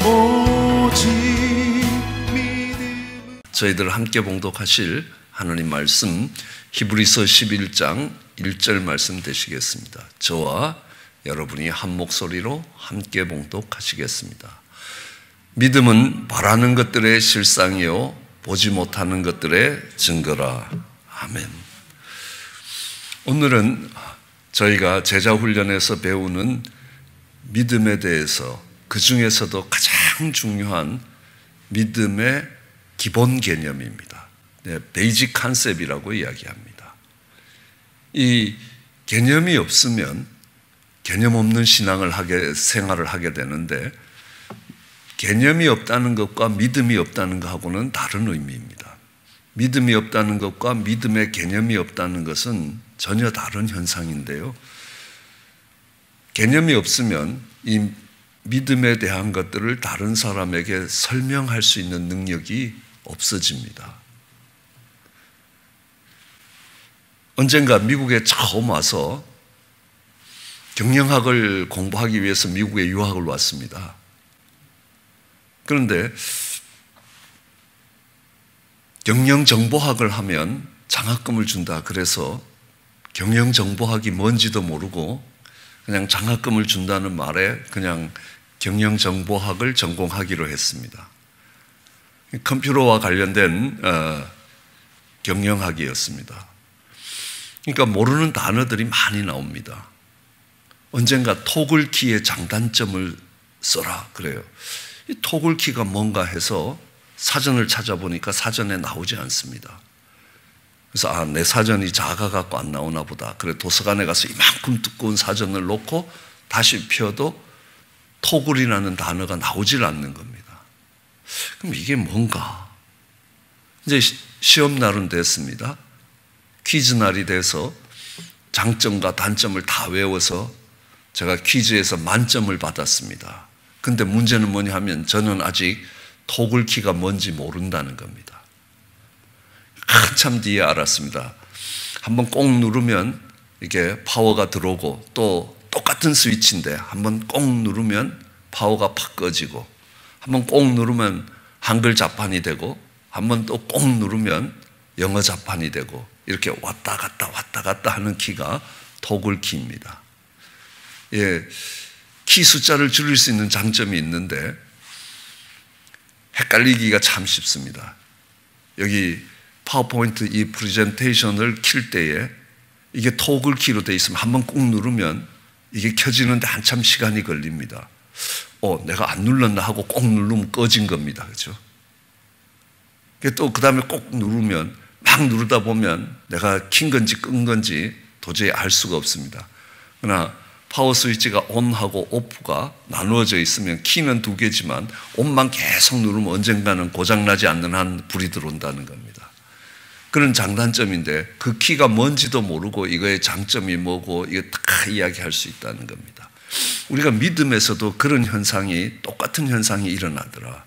오직 믿음. 저희들 함께 봉독하실 하나님 말씀 히브리서 11장 1절 말씀 되시겠습니다. 저와 여러분이 한 목소리로 함께 봉독하시겠습니다. 믿음은 바라는 것들의 실상이요 보지 못하는 것들의 증거라. 아멘. 오늘은 저희가 제자훈련에서 배우는 믿음에 대해서 그 중에서도 가장 중요한 믿음의 기본 개념입니다. 베이직 컨셉이라고 이야기합니다. 이 개념이 없으면 개념 없는 생활을 하게 되는데, 개념이 없다는 것과 믿음이 없다는 것하고는 다른 의미입니다. 믿음이 없다는 것과 믿음의 개념이 없다는 것은 전혀 다른 현상인데요. 개념이 없으면 이 믿음에 대한 것들을 다른 사람에게 설명할 수 있는 능력이 없어집니다. 언젠가 미국에 처음 와서 경영학을 공부하기 위해서 미국에 유학을 왔습니다. 그런데 경영정보학을 하면 장학금을 준다. 그래서 경영정보학이 뭔지도 모르고 그냥 장학금을 준다는 말에 그냥 경영정보학을 전공하기로 했습니다. 컴퓨터와 관련된 경영학이었습니다. 그러니까 모르는 단어들이 많이 나옵니다. 언젠가 토글키의 장단점을 써라 그래요. 이 토글키가 뭔가 해서 사전을 찾아보니까 사전에 나오지 않습니다. 그래서 내 사전이 작아갖고 안 나오나 보다. 그래 도서관에 가서 이만큼 두꺼운 사전을 놓고 다시 펴도 토글이라는 단어가 나오질 않는 겁니다. 그럼 이게 뭔가? 이제 시험 날은 됐습니다. 퀴즈 날이 돼서 장점과 단점을 다 외워서 제가 퀴즈에서 만점을 받았습니다. 근데 문제는 뭐냐 하면 저는 아직 토글키가 뭔지 모른다는 겁니다. 한참 뒤에 알았습니다. 한번 꼭 누르면 이게 파워가 들어오고, 또 똑같은 스위치인데 한번 꼭 누르면 파워가 팍 꺼지고, 한번 꼭 누르면 한글 자판이 되고, 한번 또 꼭 누르면 영어 자판이 되고, 이렇게 왔다 갔다 하는 키가 토글키입니다. 예, 키 숫자를 줄일 수 있는 장점이 있는데 헷갈리기가 참 쉽습니다. 여기 파워포인트 이 프레젠테이션을 킬 때에 이게 토글키로 되어 있으면 한번 꾹 누르면 이게 켜지는데 한참 시간이 걸립니다. 내가 안 눌렀나 하고 꼭 누르면 꺼진 겁니다. 그렇죠? 또 그 다음에 꼭 누르면 막 누르다 보면 내가 킨 건지 끈 건지 도저히 알 수가 없습니다. 그러나 파워 스위치가 온하고 오프가 나누어져 있으면 키는 두 개지만 온만 계속 누르면 언젠가는 고장나지 않는 한 불이 들어온다는 겁니다. 그런 장단점인데 그 키가 뭔지도 모르고 이거의 장점이 뭐고 이거 다 이야기할 수 있다는 겁니다. 우리가 믿음에서도 그런 현상이, 똑같은 현상이 일어나더라.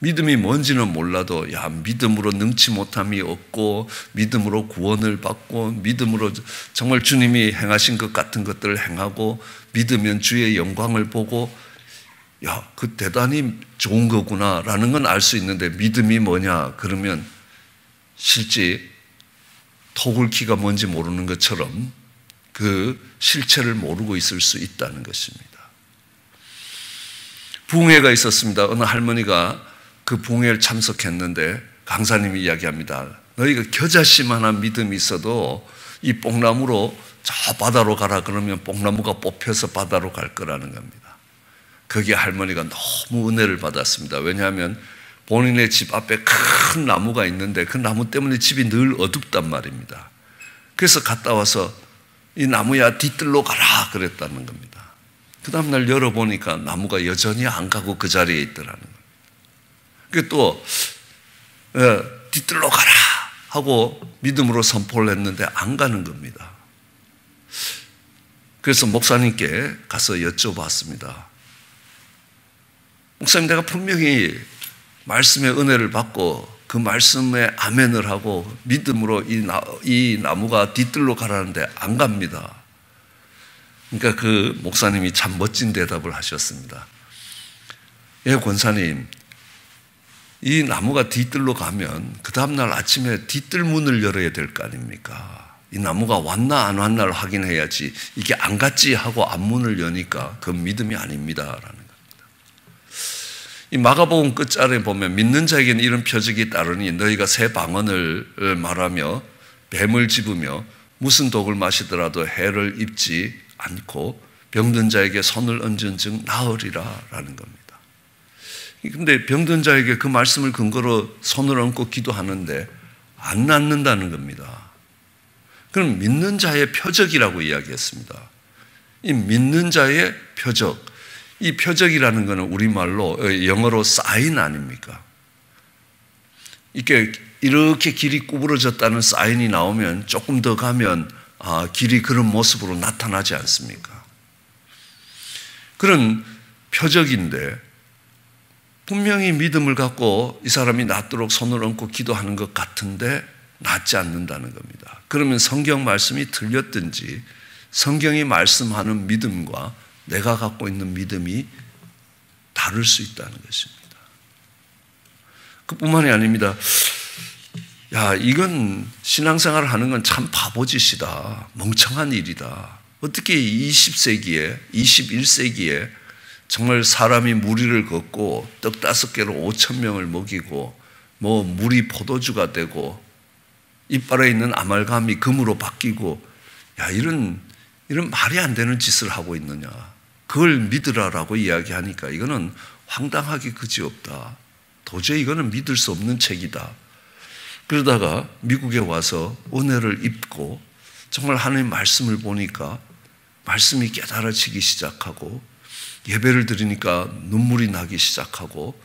믿음이 뭔지는 몰라도 믿음으로 능치 못함이 없고, 믿음으로 구원을 받고, 믿음으로 정말 주님이 행하신 것 같은 것들을 행하고, 믿으면 주의 영광을 보고, 그 대단히 좋은 거구나 라는 건 알 수 있는데, 믿음이 뭐냐 그러면 실제 토글키가 뭔지 모르는 것처럼 그 실체를 모르고 있을 수 있다는 것입니다. 부흥회가 있었습니다. 어느 할머니가 그 부흥회를 참석했는데 강사님이 이야기합니다. 너희가 겨자씨만한 믿음이 있어도 이 뽕나무로 저 바다로 가라 그러면 뽕나무가 뽑혀서 바다로 갈 거라는 겁니다. 거기에 할머니가 너무 은혜를 받았습니다. 왜냐하면 본인의 집 앞에 큰 나무가 있는데 그 나무 때문에 집이 늘 어둡단 말입니다. 그래서 갔다 와서 이 나무야 뒤뜰로 가라 그랬다는 겁니다. 그 다음날 열어보니까 나무가 여전히 안 가고 그 자리에 있더라는 겁니다. 또 뒤뜰로 가라 하고 믿음으로 선포를 했는데 안 가는 겁니다. 그래서 목사님께 가서 여쭤봤습니다. 목사님, 내가 분명히 말씀의 은혜를 받고 그 말씀에 아멘을 하고 믿음으로 이 나무가 뒤뜰로 가라는데 안 갑니다. 그러니까 그 목사님이 참 멋진 대답을 하셨습니다. 예, 권사님, 이 나무가 뒤뜰로 가면 그 다음날 아침에 뒤뜰 문을 열어야 될 거 아닙니까? 이 나무가 왔나 안 왔나를 확인해야지 이게 안 갔지 하고 앞문을 여니까 그건 믿음이 아닙니다라는 겁니다. 이 마가복음 끝자리에 보면 믿는 자에게는 이런 표적이 따르니 너희가 새 방언을 말하며 뱀을 집으며 무슨 독을 마시더라도 해를 입지 않고 병든 자에게 손을 얹은 즉 나으리라 라는 겁니다. 근데 병든 자에게 그 말씀을 근거로 손을 얹고 기도하는데 안 낫는다는 겁니다. 그럼 믿는 자의 표적이라고 이야기했습니다. 이 믿는 자의 표적, 이 표적이라는 것은 우리말로 영어로 사인 아닙니까? 이렇게 길이 구부러졌다는 사인이 나오면 조금 더 가면 길이 그런 모습으로 나타나지 않습니까? 그런 표적인데 분명히 믿음을 갖고 이 사람이 낫도록 손을 얹고 기도하는 것 같은데 낫지 않는다는 겁니다. 그러면 성경 말씀이 틀렸든지 성경이 말씀하는 믿음과 내가 갖고 있는 믿음이 다를 수 있다는 것입니다. 그뿐만이 아닙니다. 야, 이건 신앙생활을 하는 건 참 바보짓이다. 멍청한 일이다. 어떻게 20세기에, 21세기에 정말 사람이 무리를 걷고 떡 5개로 5,000명을 먹이고 뭐 물이 포도주가 되고 이빨에 있는 아말감이 금으로 바뀌고 야, 이런 말이 안 되는 짓을 하고 있느냐. 그걸 믿으라라고 이야기하니까 이거는 황당하기 그지없다. 도저히 이거는 믿을 수 없는 책이다. 그러다가 미국에 와서 은혜를 입고 정말 하나님의 말씀을 보니까 말씀이 깨달아지기 시작하고 예배를 드리니까 눈물이 나기 시작하고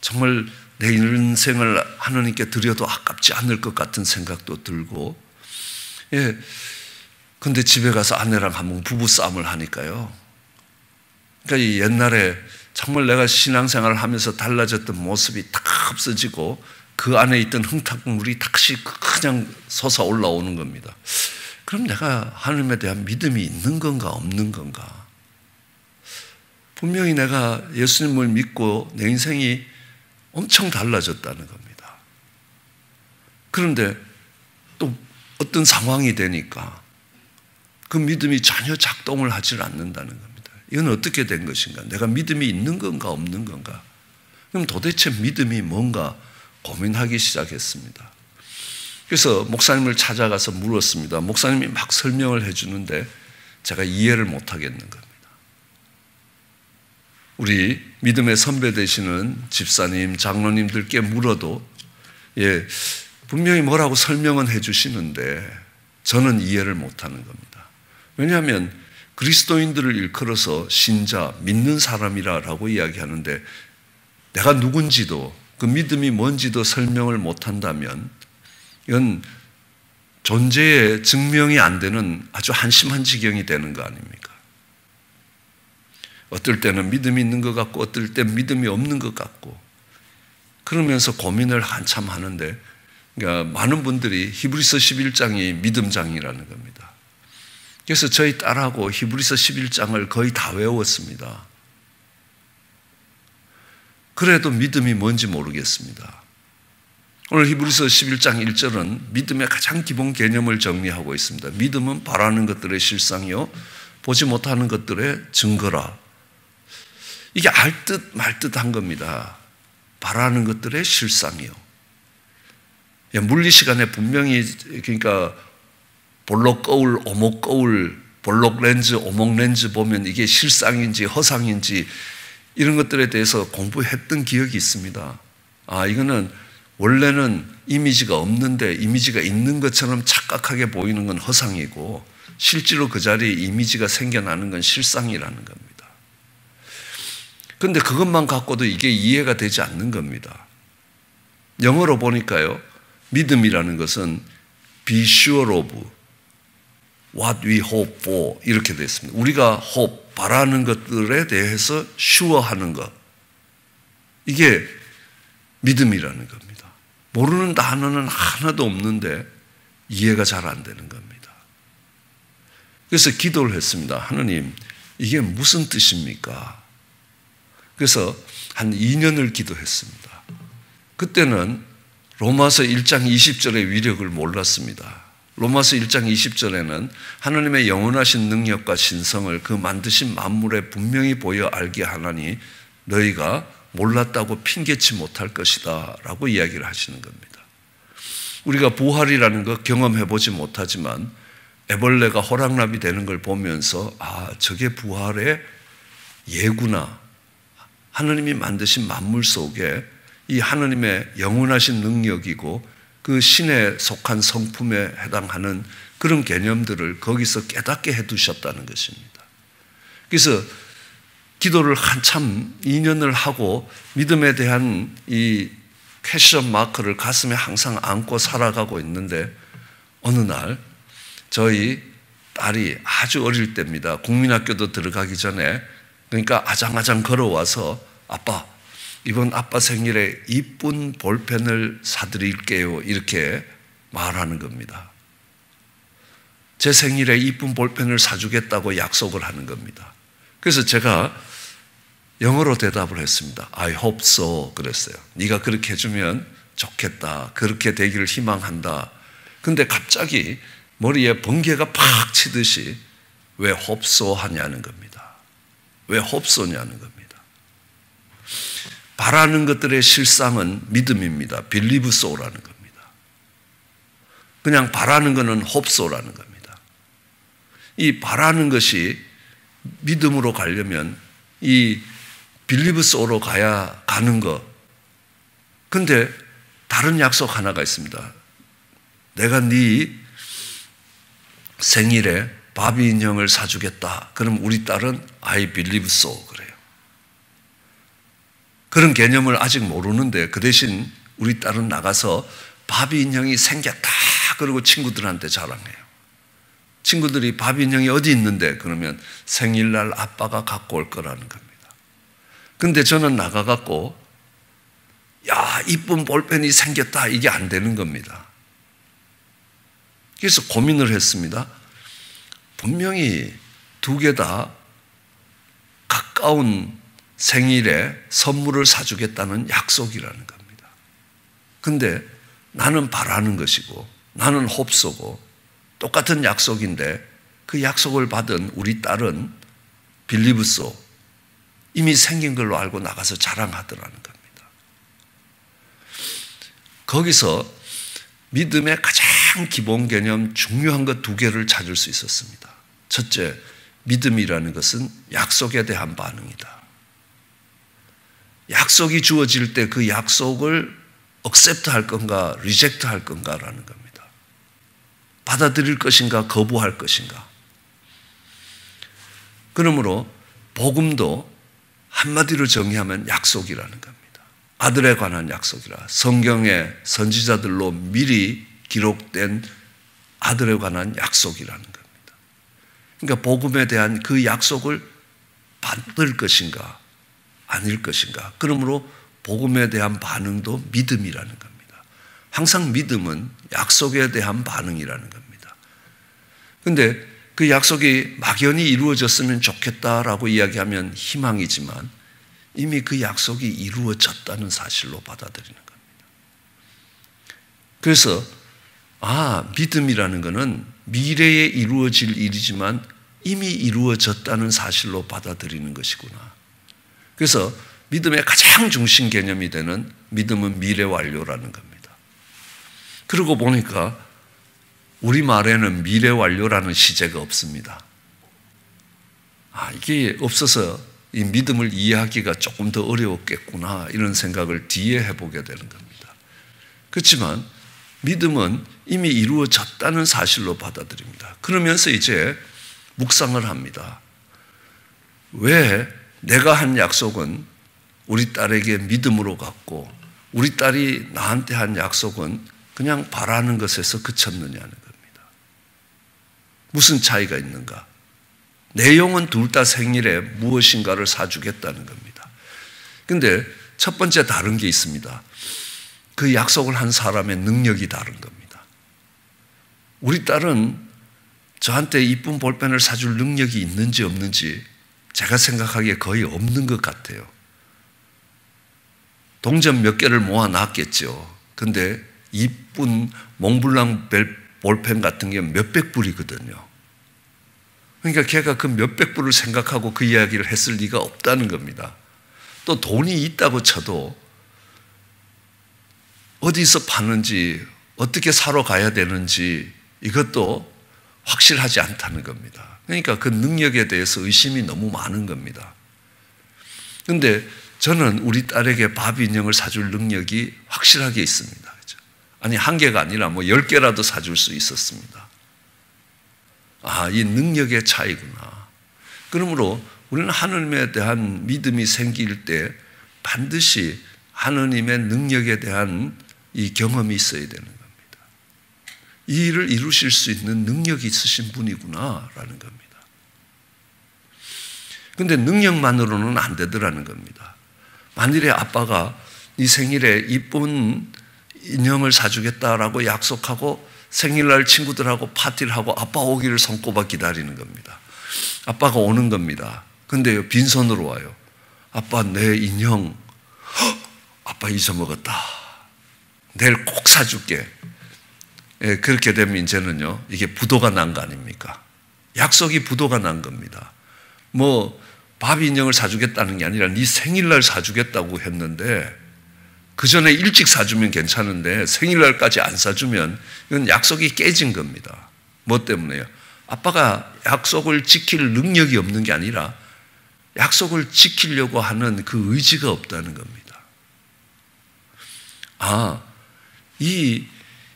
정말 내 인생을 하나님께 드려도 아깝지 않을 것 같은 생각도 들고 예, 근데 집에 가서 아내랑 한번 부부싸움을 하니까요. 그러니까 이 옛날에 정말 내가 신앙생활을 하면서 달라졌던 모습이 다 없어지고 그 안에 있던 흥탕물이 다시 그냥 솟아 올라오는 겁니다. 그럼 내가 하나님에 대한 믿음이 있는 건가 없는 건가? 분명히 내가 예수님을 믿고 내 인생이 엄청 달라졌다는 겁니다. 그런데 또 어떤 상황이 되니까 그 믿음이 전혀 작동을 하지 않는다는 겁니다. 이건 어떻게 된 것인가? 내가 믿음이 있는 건가 없는 건가? 그럼 도대체 믿음이 뭔가 고민하기 시작했습니다. 그래서 목사님을 찾아가서 물었습니다. 목사님이 막 설명을 해주는데 제가 이해를 못하겠는 겁니다. 우리 믿음의 선배 되시는 집사님, 장로님들께 물어도 예, 분명히 뭐라고 설명은 해주시는데 저는 이해를 못하는 겁니다. 왜냐하면 그리스도인들을 일컬어서 신자, 믿는 사람이라고 이야기하는데 내가 누군지도 그 믿음이 뭔지도 설명을 못한다면 이건 존재의 증명이 안 되는 아주 한심한 지경이 되는 거 아닙니까? 어떨 때는 믿음이 있는 것 같고 어떨 때는 믿음이 없는 것 같고 그러면서 고민을 한참 하는데 그러니까 많은 분들이 히브리서 11장이 믿음장이라는 겁니다. 그래서 저희 딸하고 히브리서 11장을 거의 다 외웠습니다. 그래도 믿음이 뭔지 모르겠습니다. 오늘 히브리서 11장 1절은 믿음의 가장 기본 개념을 정리하고 있습니다. 믿음은 바라는 것들의 실상이요 보지 못하는 것들의 증거라. 이게 알듯 말듯한 겁니다. 바라는 것들의 실상이요. 물리 시간에 분명히 그러니까 볼록 거울, 오목 거울, 볼록 렌즈, 오목 렌즈 보면 이게 실상인지 허상인지 이런 것들에 대해서 공부했던 기억이 있습니다. 이거는 원래는 이미지가 없는데 이미지가 있는 것처럼 착각하게 보이는 건 허상이고 실제로 그 자리에 이미지가 생겨나는 건 실상이라는 겁니다. 그런데 그것만 갖고도 이게 이해가 되지 않는 겁니다. 영어로 보니까요. 믿음이라는 것은 be sure of what we hope for 이렇게 되어 있습니다. 우리가 hope, 바라는 것들에 대해서 sure하는 것. 이게 믿음이라는 겁니다. 모르는 단어는 하나도 없는데 이해가 잘 안 되는 겁니다. 그래서 기도를 했습니다. 하나님, 이게 무슨 뜻입니까? 그래서 한 2년을 기도했습니다. 그때는 로마서 1장 20절의 위력을 몰랐습니다. 로마서 1장 20절에는 하나님의 영원하신 능력과 신성을 그 만드신 만물에 분명히 보여 알게 하나니 너희가 몰랐다고 핑계치 못할 것이다 라고 이야기를 하시는 겁니다. 우리가 부활이라는 거 경험해보지 못하지만 애벌레가 호랑나비 되는 걸 보면서 저게 부활의 예구나. 하나님이 만드신 만물 속에 이 하나님의 영원하신 능력이고 그 신에 속한 성품에 해당하는 그런 개념들을 거기서 깨닫게 해두셨다는 것입니다. 그래서 기도를 한참 2년을 하고 믿음에 대한 이 퀘션 마크를 가슴에 항상 안고 살아가고 있는데 어느 날 저희 딸이 아주 어릴 때입니다. 국민학교도 들어가기 전에 그러니까 아장아장 걸어와서 아빠 이번 아빠 생일에 이쁜 볼펜을 사드릴게요 이렇게 말하는 겁니다. 제 생일에 이쁜 볼펜을 사주겠다고 약속을 하는 겁니다. 그래서 제가 영어로 대답을 했습니다. I hope so 그랬어요. 네가 그렇게 해주면 좋겠다. 그렇게 되기를 희망한다. 근데 갑자기 머리에 번개가 팍 치듯이 왜 hope so 하냐는 겁니다. 왜 hope so냐는 겁니다. 바라는 것들의 실상은 믿음입니다. believe so라는 겁니다. 그냥 바라는 것은 hope so라는 겁니다. 이 바라는 것이 믿음으로 가려면 이 believe so로 가는 것. 근데 다른 약속 하나가 있습니다. 내가 네 생일에 바비 인형을 사주겠다. 그럼 우리 딸은 I believe so 그래요. 그런 개념을 아직 모르는데 그 대신 우리 딸은 나가서 바비 인형이 생겼다. 그러고 친구들한테 자랑해요. 친구들이 바비 인형이 어디 있는데 그러면 생일날 아빠가 갖고 올 거라는 겁니다. 근데 저는 나가갖고 야 이쁜 볼펜이 생겼다. 이게 안 되는 겁니다. 그래서 고민을 했습니다. 분명히 두 개 다 가까운 생일에 선물을 사주겠다는 약속이라는 겁니다. 근데 나는 바라는 것이고 나는 홉소고 똑같은 약속인데 그 약속을 받은 우리 딸은 빌리브소 이미 생긴 걸로 알고 나가서 자랑하더라는 겁니다. 거기서 믿음의 가장 기본 개념 중요한 것 두 개를 찾을 수 있었습니다. 첫째, 믿음이라는 것은 약속에 대한 반응이다. 약속이 주어질 때 그 약속을 accept 할 건가, reject 할 건가라는 겁니다. 받아들일 것인가, 거부할 것인가. 그러므로 복음도 한마디로 정의하면 약속이라는 겁니다. 아들에 관한 약속이라. 성경의 선지자들로 미리 기록된 아들에 관한 약속이라는 겁니다. 그러니까 복음에 대한 그 약속을 받을 것인가, 아닐 것인가. 그러므로 복음에 대한 반응도 믿음이라는 겁니다. 항상 믿음은 약속에 대한 반응이라는 겁니다. 그런데 그 약속이 막연히 이루어졌으면 좋겠다라고 이야기하면 희망이지만 이미 그 약속이 이루어졌다는 사실로 받아들이는 겁니다. 그래서 믿음이라는 것은 미래에 이루어질 일이지만 이미 이루어졌다는 사실로 받아들이는 것이구나. 그래서 믿음의 가장 중심 개념이 되는 믿음은 미래 완료라는 겁니다. 그러고 보니까 우리말에는 미래 완료라는 시제가 없습니다. 이게 없어서 이 믿음을 이해하기가 조금 더 어려웠겠구나 이런 생각을 뒤에 해보게 되는 겁니다. 그렇지만 믿음은 이미 이루어졌다는 사실로 받아들입니다. 그러면서 이제 묵상을 합니다. 왜 내가 한 약속은 우리 딸에게 믿음으로 갔고 우리 딸이 나한테 한 약속은 그냥 바라는 것에서 그쳤느냐는 겁니다. 무슨 차이가 있는가? 내용은 둘 다 생일에 무엇인가를 사주겠다는 겁니다. 그런데 첫 번째 다른 게 있습니다. 그 약속을 한 사람의 능력이 다른 겁니다. 우리 딸은 저한테 이쁜 볼펜을 사줄 능력이 있는지 없는지 제가 생각하기에 거의 없는 것 같아요. 동전 몇 개를 모아놨겠죠. 근데 이쁜 몽블랑 볼펜 같은 게 몇백 불이거든요. 그러니까 걔가 그 몇백 불을 생각하고 그 이야기를 했을 리가 없다는 겁니다. 또 돈이 있다고 쳐도 어디서 파는지 어떻게 사러 가야 되는지 이것도 확실하지 않다는 겁니다. 그러니까 그 능력에 대해서 의심이 너무 많은 겁니다. 그런데 저는 우리 딸에게 밥 인형을 사줄 능력이 확실하게 있습니다. 아니, 한 개가 아니라 뭐 10개라도 사줄 수 있었습니다. 아, 이 능력의 차이구나. 그러므로 우리는 하나님에 대한 믿음이 생길 때 반드시 하나님의 능력에 대한 이 경험이 있어야 되는 겁니다. 이 일을 이루실 수 있는 능력이 있으신 분이구나라는 겁니다. 그런데 능력만으로는 안 되더라는 겁니다. 만일에 아빠가 네 생일에 이쁜 인형을 사주겠다라고 약속하고 생일날 친구들하고 파티를 하고 아빠 오기를 손꼽아 기다리는 겁니다. 아빠가 오는 겁니다. 근데 빈손으로 와요. 아빠, 내 인형 아빠 잊어먹었다. 내일 꼭 사줄게. 예, 그렇게 되면 이제는요, 이게 부도가 난 거 아닙니까? 약속이 부도가 난 겁니다. 뭐 밥 인형을 사주겠다는 게 아니라 네 생일날 사주겠다고 했는데 그 전에 일찍 사주면 괜찮은데 생일날까지 안 사주면 이건 약속이 깨진 겁니다. 뭐 때문에요? 아빠가 약속을 지킬 능력이 없는 게 아니라 약속을 지키려고 하는 그 의지가 없다는 겁니다. 아, 이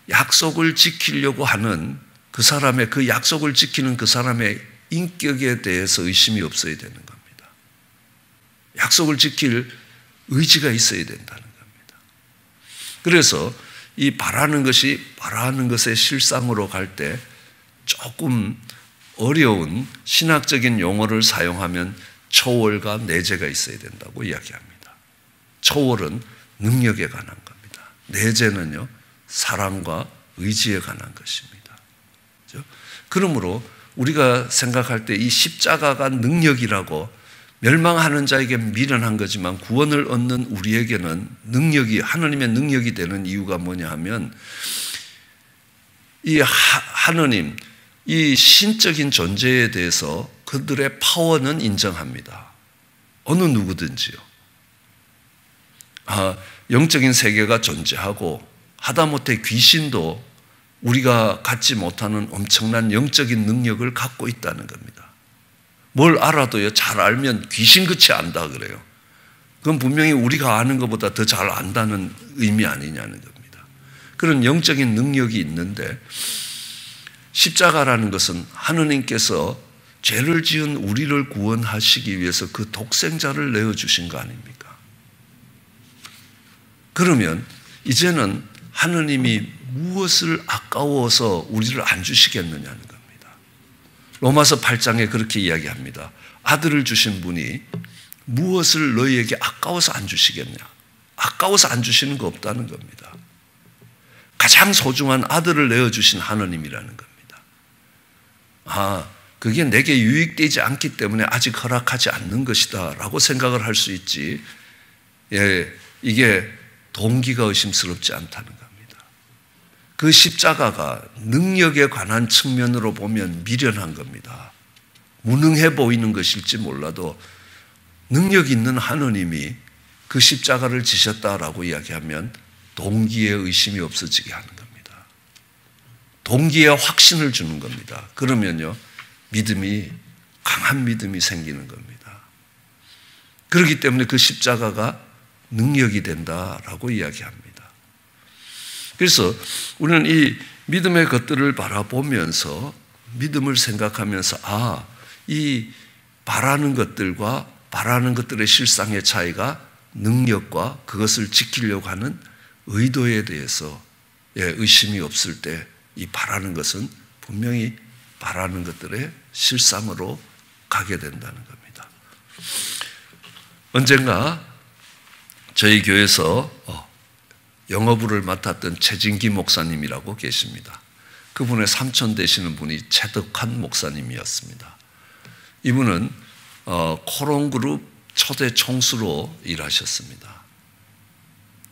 약속을 지키려고 하는 그 사람의, 그 약속을 지키는 그 사람의 인격에 대해서 의심이 없어야 되는 겁니다. 약속을 지킬 의지가 있어야 된다는 겁니다. 그래서 이 바라는 것이 바라는 것의 실상으로 갈 때 조금 어려운 신학적인 용어를 사용하면 초월과 내재가 있어야 된다고 이야기합니다. 초월은 능력에 관한 겁니다. 내재는요, 사랑과 의지에 관한 것입니다. 그렇죠? 그러므로 우리가 생각할 때 이 십자가가 능력이라고 멸망하는 자에게 미련한 거지만 구원을 얻는 우리에게는 능력이, 하나님의 능력이 되는 이유가 뭐냐 하면 이 하나님, 이 신적인 존재에 대해서 그들의 파워는 인정합니다. 어느 누구든지요. 영적인 세계가 존재하고 하다못해 귀신도 우리가 갖지 못하는 엄청난 영적인 능력을 갖고 있다는 겁니다. 뭘 알아도요, 잘 알면 귀신같이 안다 그래요. 그건 분명히 우리가 아는 것보다 더 잘 안다는 의미 아니냐는 겁니다. 그런 영적인 능력이 있는데 십자가라는 것은 하느님께서 죄를 지은 우리를 구원하시기 위해서 그 독생자를 내어주신 거 아닙니까? 그러면 이제는 하느님이 무엇을 아까워서 우리를 안 주시겠느냐는 겁니다. 로마서 8장에 그렇게 이야기합니다. 아들을 주신 분이 무엇을 너희에게 아까워서 안 주시겠냐? 아까워서 안 주시는 거 없다는 겁니다. 가장 소중한 아들을 내어주신 하느님이라는 겁니다. 그게 내게 유익되지 않기 때문에 아직 허락하지 않는 것이다 라고 생각을 할 수 있지, 예, 이게 동기가 의심스럽지 않다는 겁니다. 그 십자가가 능력에 관한 측면으로 보면 미련한 겁니다. 무능해 보이는 것일지 몰라도 능력 있는 하느님이 그 십자가를 지셨다라고 이야기하면 동기에 의심이 없어지게 하는 겁니다. 동기에 확신을 주는 겁니다. 그러면요, 믿음이, 강한 믿음이 생기는 겁니다. 그렇기 때문에 그 십자가가 능력이 된다라고 이야기합니다. 그래서 우리는 이 믿음의 것들을 바라보면서 믿음을 생각하면서 이 바라는 것들과 바라는 것들의 실상의 차이가 능력과 그것을 지키려고 하는 의도에 대해서 의심이 없을 때 이 바라는 것은 분명히 바라는 것들의 실상으로 가게 된다는 겁니다. 언젠가 저희 교회에서 영어부를 맡았던 최진기 목사님이라고 계십니다. 그분의 삼촌 되시는 분이 최덕한 목사님이었습니다. 이분은 코롱그룹 초대 총수로 일하셨습니다.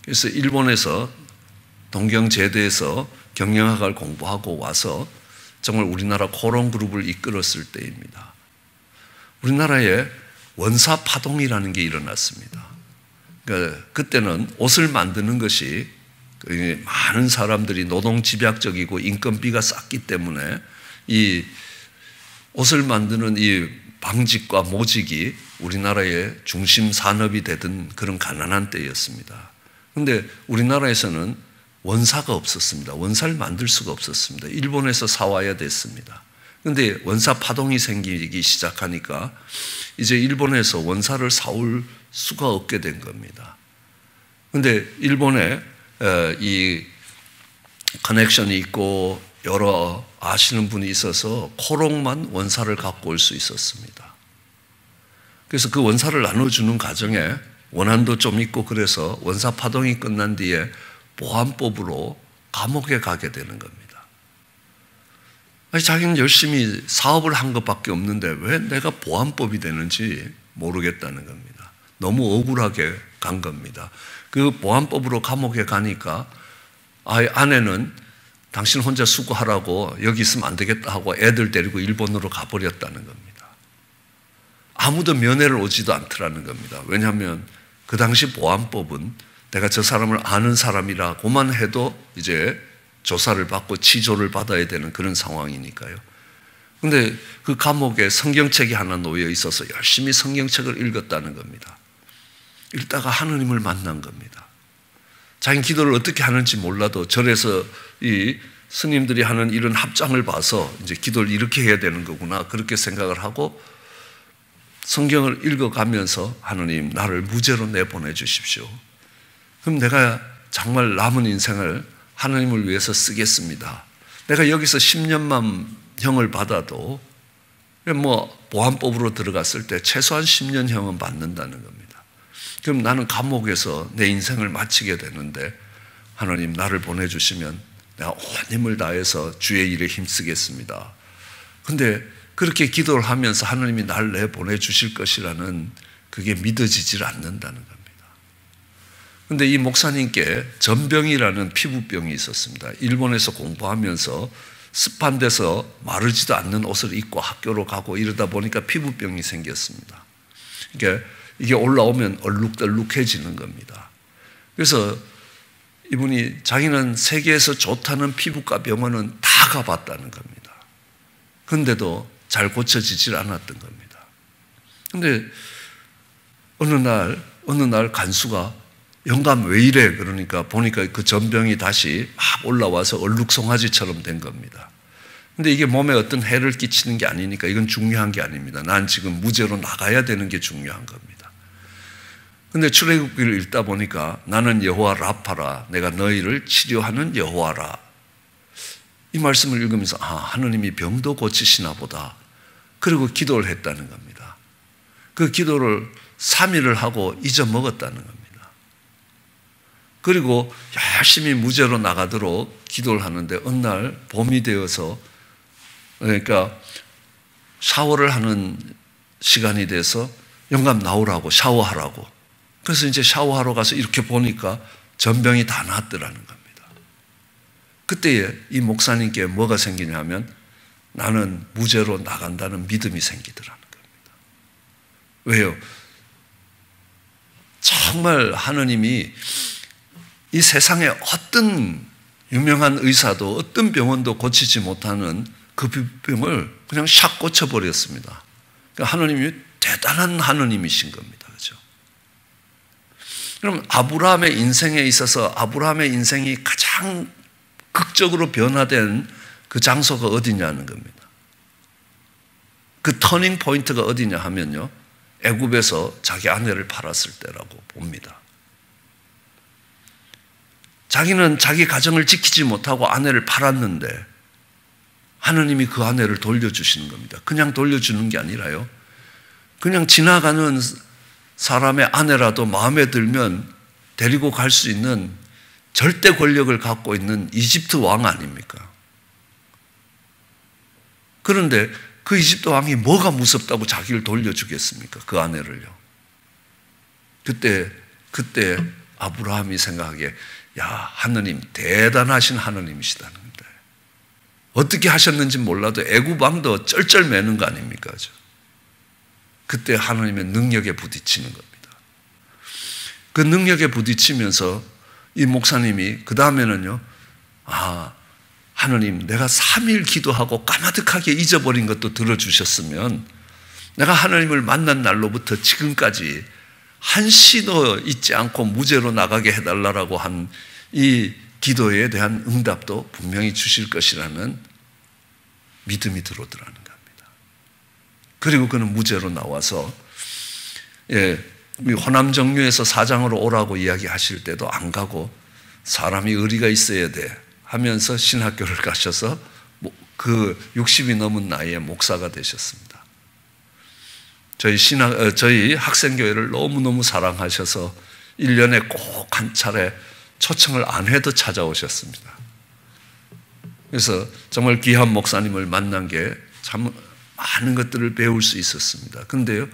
그래서 일본에서 동경제대에서 경영학을 공부하고 와서 정말 우리나라 코론 그룹을 이끌었을 때입니다. 우리나라에 원사 파동이라는 게 일어났습니다. 그러니까 그때는 옷을 만드는 것이 많은 사람들이 노동 집약적이고 인건비가 쌌기 때문에 이 옷을 만드는 이 방직과 모직이 우리나라의 중심 산업이 되던 그런 가난한 때였습니다. 그런데 우리나라에서는 원사가 없었습니다. 원사를 만들 수가 없었습니다. 일본에서 사와야 됐습니다. 그런데 원사 파동이 생기기 시작하니까 이제 일본에서 원사를 사올 수가 없게 된 겁니다. 그런데 일본에 이 커넥션이 있고 여러 아시는 분이 있어서 코롱만 원사를 갖고 올 수 있었습니다. 그래서 그 원사를 나눠주는 과정에 원한도 좀 있고 그래서 원사 파동이 끝난 뒤에 보안법으로 감옥에 가게 되는 겁니다. 아니, 자기는 열심히 사업을 한 것밖에 없는데 왜 내가 보안법이 되는지 모르겠다는 겁니다. 너무 억울하게 간 겁니다. 그 보안법으로 감옥에 가니까 아내는 당신 혼자 수고하라고 여기 있으면 안 되겠다 하고 애들 데리고 일본으로 가버렸다는 겁니다. 아무도 면회를 오지도 않더라는 겁니다. 왜냐하면 그 당시 보안법은 내가 저 사람을 아는 사람이라고만 해도 이제 조사를 받고 치조를 받아야 되는 그런 상황이니까요. 그런데 그 감옥에 성경책이 하나 놓여 있어서 열심히 성경책을 읽었다는 겁니다. 읽다가 하느님을 만난 겁니다. 자기는 기도를 어떻게 하는지 몰라도 절에서 이 스님들이 하는 이런 합장을 봐서 이제 기도를 이렇게 해야 되는 거구나 그렇게 생각을 하고 성경을 읽어가면서 하느님 나를 무죄로 내보내 주십시오. 그럼 내가 정말 남은 인생을 하느님을 위해서 쓰겠습니다. 내가 여기서 10년만 형을 받아도 뭐 보안법으로 들어갔을 때 최소한 10년 형은 받는다는 겁니다. 그럼 나는 감옥에서 내 인생을 마치게 되는데 하나님 나를 보내주시면 내가 온 힘을 다해서 주의 일에 힘쓰겠습니다. 그런데 그렇게 기도를 하면서 하나님이 나를 내보내주실 것이라는 그게 믿어지질 않는다는 겁니다. 그런데 이 목사님께 전병이라는 피부병이 있었습니다. 일본에서 공부하면서 습한 데서 마르지도 않는 옷을 입고 학교로 가고 이러다 보니까 피부병이 생겼습니다. 그러니까 이게 올라오면 얼룩덜룩해지는 겁니다. 그래서 이분이 자기는 세계에서 좋다는 피부과 병원은 다 가봤다는 겁니다. 그런데도 잘 고쳐지질 않았던 겁니다. 그런데 어느 날 간수가 영감 왜 이래? 그러니까 보니까 그 전병이 다시 막 올라와서 얼룩송아지처럼 된 겁니다. 근데 이게 몸에 어떤 해를 끼치는 게 아니니까 이건 중요한 게 아닙니다. 난 지금 무죄로 나가야 되는 게 중요한 겁니다. 근데 출애굽기를 읽다 보니까 나는 여호와 라파라, 내가 너희를 치료하는 여호와라. 이 말씀을 읽으면서 하느님이 병도 고치시나 보다. 그리고 기도를 했다는 겁니다. 그 기도를 3일을 하고 잊어먹었다는 겁니다. 그리고 열심히 무죄로 나가도록 기도를 하는데 어느 날 봄이 되어서 그러니까 샤워를 하는 시간이 돼서 영감 나오라고 샤워하라고. 그래서 이제 샤워하러 가서 이렇게 보니까 전병이 다 나았더라는 겁니다. 그때 이 목사님께 뭐가 생기냐면 나는 무죄로 나간다는 믿음이 생기더라는 겁니다. 왜요? 정말 하느님이 이 세상에 어떤 유명한 의사도 어떤 병원도 고치지 못하는 그 병을 그냥 샥 고쳐버렸습니다. 그러니까 하느님이 대단한 하느님이신 겁니다. 그렇죠? 그럼 아브라함의 인생에 있어서 아브라함의 인생이 가장 극적으로 변화된 그 장소가 어디냐는 겁니다. 그 터닝 포인트가 어디냐 하면요. 애굽에서 자기 아내를 팔았을 때라고 봅니다. 자기는 자기 가정을 지키지 못하고 아내를 팔았는데 하느님이 그 아내를 돌려주시는 겁니다. 그냥 돌려주는 게 아니라요. 그냥 지나가는 사람의 아내라도 마음에 들면 데리고 갈 수 있는 절대 권력을 갖고 있는 이집트 왕 아닙니까? 그런데 그 이집트 왕이 뭐가 무섭다고 자기를 돌려주겠습니까? 그 아내를요. 그때 아브라함이 생각하기에 야, 하느님 대단하신 하느님이시다는 겁니다. 어떻게 하셨는지 몰라도 애굽 왕도 쩔쩔매는 거 아닙니까? 그때 하나님의 능력에 부딪히는 겁니다. 그 능력에 부딪히면서 이 목사님이 그 다음에는요, 하느님 내가 3일 기도하고 까마득하게 잊어버린 것도 들어주셨으면 내가 하나님을 만난 날로부터 지금까지 한시도 잊지 않고 무죄로 나가게 해달라고 한 이 기도에 대한 응답도 분명히 주실 것이라는 믿음이 들어오더라는 겁니다. 그리고 그는 무죄로 나와서 호남정류에서 사장으로 오라고 이야기하실 때도 안 가고 사람이 의리가 있어야 돼 하면서 신학교를 가셔서 그 60이 넘은 나이에 목사가 되셨습니다. 저희 학생교회를 너무너무 사랑하셔서 1년에 꼭 한 차례 초청을 안 해도 찾아오셨습니다. 그래서 정말 귀한 목사님을 만난 게 참 많은 것들을 배울 수 있었습니다. 그런데요,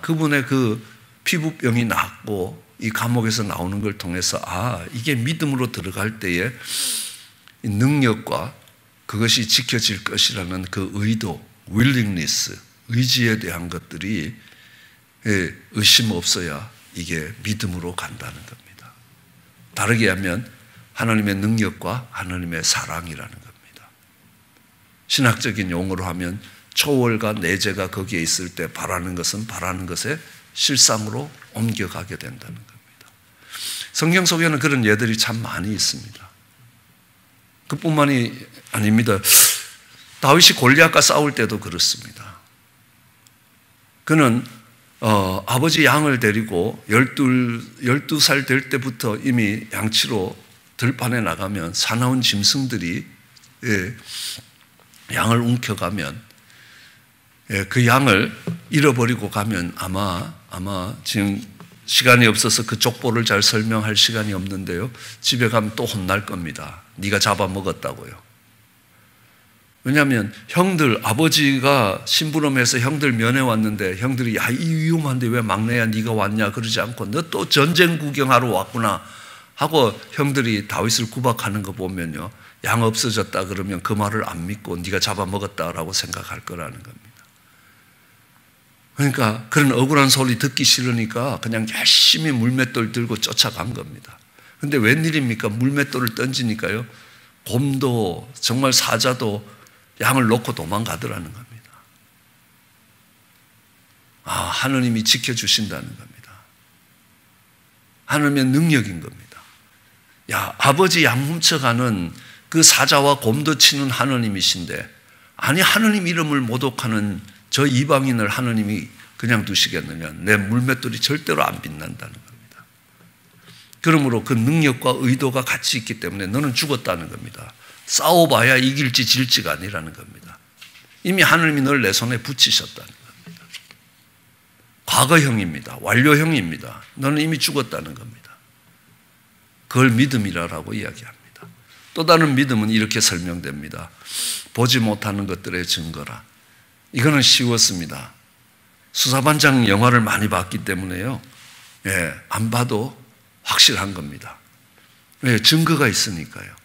그분의 그 피부병이 낫고 이 감옥에서 나오는 걸 통해서 이게 믿음으로 들어갈 때에 능력과 그것이 지켜질 것이라는 그 의도, willingness, 의지에 대한 것들이 의심 없어야 이게 믿음으로 간다는 겁니다. 다르게 하면 하나님의 능력과 하나님의 사랑이라는 겁니다. 신학적인 용어로 하면 초월과 내재가 거기에 있을 때 바라는 것은 바라는 것에 실상으로 옮겨가게 된다는 겁니다. 성경 속에는 그런 예들이 참 많이 있습니다. 그뿐만이 아닙니다. 다윗이 골리앗과 싸울 때도 그렇습니다. 그는 아버지 양을 데리고 12살 될 때부터 이미 양치로 들판에 나가면 사나운 짐승들이 양을 움켜가면 그 양을 잃어버리고 가면 아마 지금 시간이 없어서 그 족보를 잘 설명할 시간이 없는데요. 집에 가면 또 혼날 겁니다. 네가 잡아먹었다고요. 왜냐하면 아버지가 심부름해서 형들 면회 왔는데 형들이 야, 이 위험한데 왜 막내야 네가 왔냐 그러지 않고 너 또 전쟁 구경하러 왔구나 하고 형들이 다윗을 구박하는 거 보면요. 양 없어졌다 그러면 그 말을 안 믿고 네가 잡아먹었다라고 생각할 거라는 겁니다. 그러니까 그런 억울한 소리 듣기 싫으니까 그냥 열심히 물맷돌 들고 쫓아간 겁니다. 그런데 웬일입니까? 물맷돌을 던지니까요. 곰도 정말 사자도 양을 놓고 도망가더라는 겁니다. 하느님이 지켜주신다는 겁니다. 하느님의 능력인 겁니다. 아버지 양 훔쳐가는 그 사자와 곰도 치는 하느님이신데 하느님 이름을 모독하는 저 이방인을 하느님이 그냥 두시겠느냐. 내 물맷돌이 절대로 안 빛난다는 겁니다. 그러므로 그 능력과 의도가 같이 있기 때문에 너는 죽었다는 겁니다. 싸워봐야 이길지 질지가 아니라는 겁니다. 이미 하느님이 널 내 손에 붙이셨다는 겁니다. 과거형입니다. 완료형입니다. 너는 이미 죽었다는 겁니다. 그걸 믿음이라고 이야기합니다. 또 다른 믿음은 이렇게 설명됩니다. 보지 못하는 것들의 증거라. 이거는 쉬웠습니다. 수사반장 영화를 많이 봤기 때문에요. 안 봐도 확실한 겁니다. 왜? 증거가 있으니까요.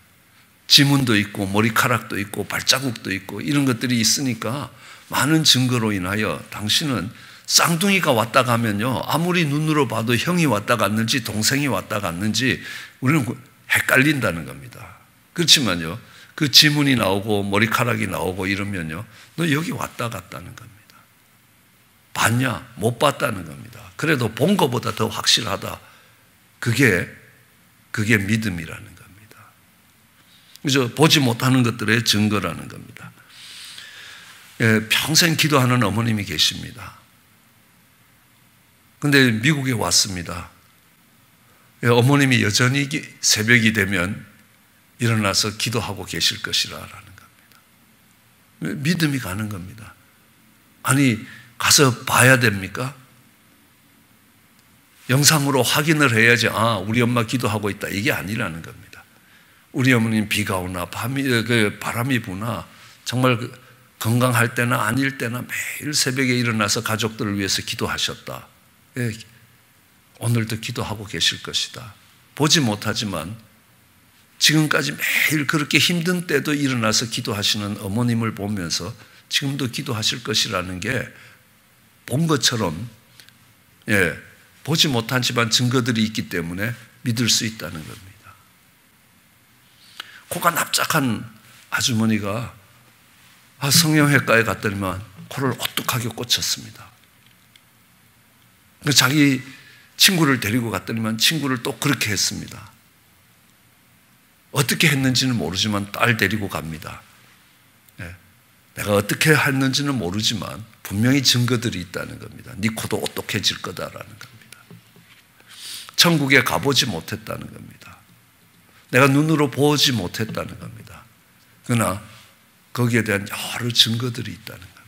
지문도 있고 머리카락도 있고 발자국도 있고 이런 것들이 있으니까 많은 증거로 인하여 당신은 쌍둥이가 왔다 가면요. 아무리 눈으로 봐도 형이 왔다 갔는지 동생이 왔다 갔는지 우리는 헷갈린다는 겁니다. 그렇지만요. 그 지문이 나오고 머리카락이 나오고 이러면요. 너 여기 왔다 갔다는 겁니다. 봤냐? 못 봤다는 겁니다. 그래도 본 것보다 더 확실하다. 그게 믿음이라는 겁니다. 그래서 보지 못하는 것들의 증거라는 겁니다. 평생 기도하는 어머님이 계십니다. 그런데 미국에 왔습니다. 어머님이 여전히 새벽이 되면 일어나서 기도하고 계실 것이라는 겁니다. 믿음이 가는 겁니다. 가서 봐야 됩니까? 영상으로 확인을 해야지 우리 엄마 기도하고 있다 이게 아니라는 겁니다. 우리 어머님 비가 오나 바람이 부나 정말 건강할 때나 아닐 때나 매일 새벽에 일어나서 가족들을 위해서 기도하셨다. 오늘도 기도하고 계실 것이다. 보지 못하지만 지금까지 매일 그렇게 힘든 때도 일어나서 기도하시는 어머님을 보면서 지금도 기도하실 것이라는 게 본 것처럼 보지 못하지만 증거들이 있기 때문에 믿을 수 있다는 겁니다. 코가 납작한 아주머니가 성형외과에 갔더니만 코를 오뚝하게 꽂혔습니다. 자기 친구를 데리고 갔더니만 친구를 또 그렇게 했습니다. 어떻게 했는지는 모르지만 딸 데리고 갑니다. 내가 어떻게 했는지는 모르지만 분명히 증거들이 있다는 겁니다. 네 코도 오똑해질 거다라는 겁니다. 천국에 가보지 못했다는 겁니다. 내가 눈으로 보지 못했다는 겁니다. 그러나 거기에 대한 여러 증거들이 있다는 겁니다.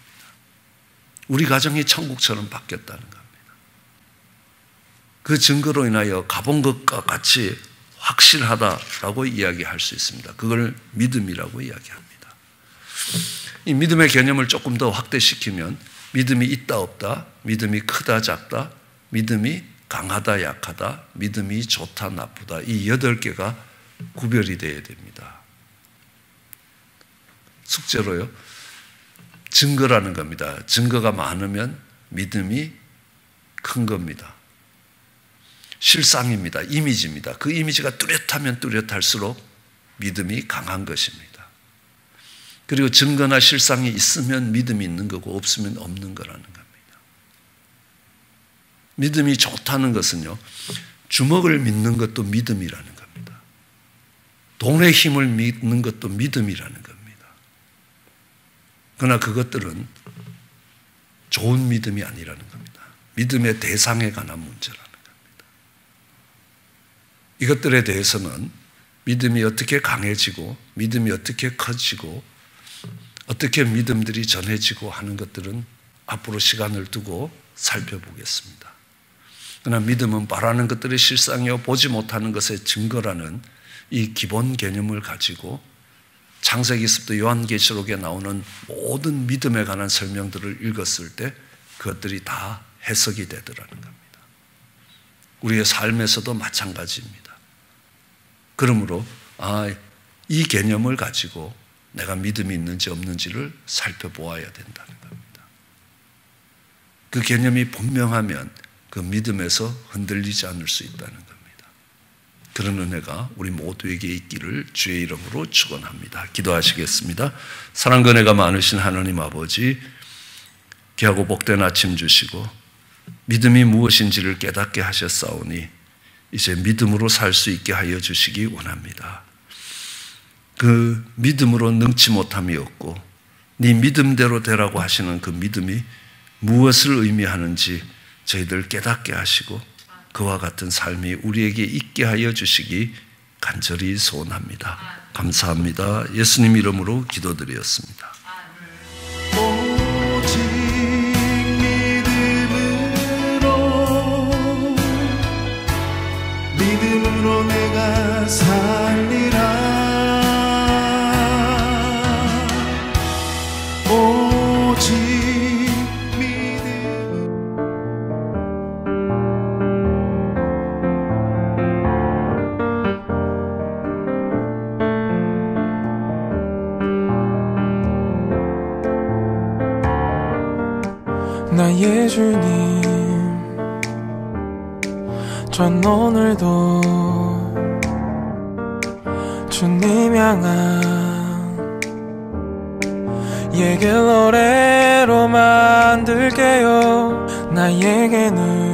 우리 가정이 천국처럼 바뀌었다는 겁니다. 그 증거로 인하여 가본 것과 같이 확실하다라고 이야기할 수 있습니다. 그걸 믿음이라고 이야기합니다. 이 믿음의 개념을 조금 더 확대시키면 믿음이 있다 없다, 믿음이 크다 작다, 믿음이 강하다 약하다, 믿음이 좋다 나쁘다, 이 8개가 구별이 되어야 됩니다. 숙제로요, 증거라는 겁니다. 증거가 많으면 믿음이 큰 겁니다. 실상입니다. 이미지입니다. 그 이미지가 뚜렷하면 뚜렷할수록 믿음이 강한 것입니다. 그리고 증거나 실상이 있으면 믿음이 있는 거고 없으면 없는 거라는 겁니다. 믿음이 좋다는 것은요, 주먹을 믿는 것도 믿음이라는 겁니다. 돈의 힘을 믿는 것도 믿음이라는 겁니다. 그러나 그것들은 좋은 믿음이 아니라는 겁니다. 믿음의 대상에 관한 문제라는 겁니다. 이것들에 대해서는 믿음이 어떻게 강해지고 믿음이 어떻게 커지고 어떻게 믿음들이 전해지고 하는 것들은 앞으로 시간을 두고 살펴보겠습니다. 그러나 믿음은 바라는 것들의 실상이요 보지 못하는 것의 증거라는 이 기본 개념을 가지고 창세기서부터 요한계시록에 나오는 모든 믿음에 관한 설명들을 읽었을 때 그것들이 다 해석이 되더라는 겁니다. 우리의 삶에서도 마찬가지입니다. 그러므로 이 개념을 가지고 내가 믿음이 있는지 없는지를 살펴보아야 된다는 겁니다. 그 개념이 분명하면 그 믿음에서 흔들리지 않을 수 있다는 겁니다. 그런 은혜가 우리 모두에게 있기를 주의 이름으로 축원합니다. 기도하시겠습니다. 사랑과 은혜가 많으신 하나님 아버지, 귀하고 복된 아침 주시고 믿음이 무엇인지를 깨닫게 하셨사오니 이제 믿음으로 살 수 있게 하여 주시기 원합니다. 그 믿음으로 능치 못함이 없고 네 믿음대로 되라고 하시는 그 믿음이 무엇을 의미하는지 저희들 깨닫게 하시고 그와 같은 삶이 우리에게 있게 하여 주시기 간절히 소원합니다. 감사합니다. 예수님 이름으로 기도드렸습니다. 오직 믿음으로 내가 살리라. 오직 나의 주님, 전 오늘도 주님 향한 예길 노래로 만들게요. 나에게는